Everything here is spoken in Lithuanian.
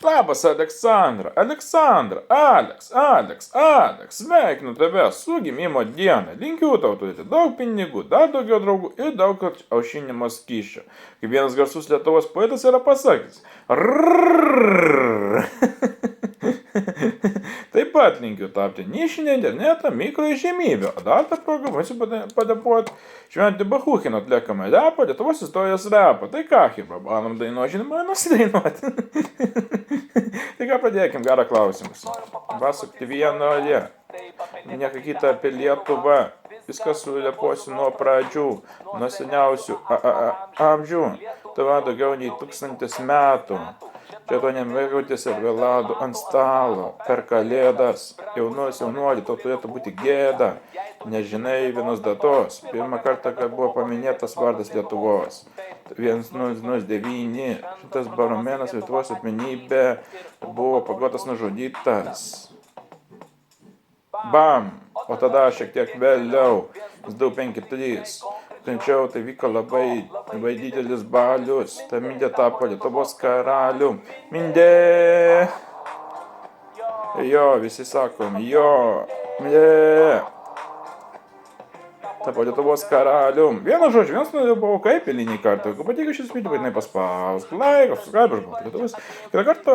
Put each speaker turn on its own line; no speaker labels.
Labas, Aleksandra. Aleksandra, Aleks. Sveikinu tave su gimimo diena. Linkiu tau turėti daug pinigų, dar daugiau draugų ir daug aušinimo skysčio. Kaip vienas garsus Lietuvos poetas yra pasakęs. Taip pat linkiu tapti nišinę internetą mikroįžymybę. O dar tą progą mūsų padėpuoti šventi Bachuchino atliekamą repą, Lietuvos istorijos repą. Tai ką, Hirba, banom dainuoti, žinoma, nusidainuoti. Tai ką padėkim, gerą klausimus. Pasakti vienoje. Nieko kita apie Lietuvą. Viskas sulieposiu nuo pradžių, nuo seniausių amžių. Tava daugiau nei 1000 metų. Čia to nemėgautis ir vėladų ant stalo. Per kalėdas. Jaunuoli, tau turėtų būti gėda. Nežinai vienos datos. Pirmą kartą, kai buvo paminėtas vardas Lietuvos. 1009. Šitas baromenas Lietuvos atmenybė buvo pagotas nužudytas. Bam! O tada šiek tiek vėliau, 253. Tačiau tai vyko labai didelis balius. Ta Mindė tapo Lietuvos karalių. Mindė! Jo, visi sakom, jo, Mindė! Tapo Lietuvos karalium. Vienas žodžiu, vienas buvo kaip eilinį kartą. Jeigu patiko šis video, būtinai paspausk laiką, subscribe, aš buvau Lietuvos. Kitą kartą.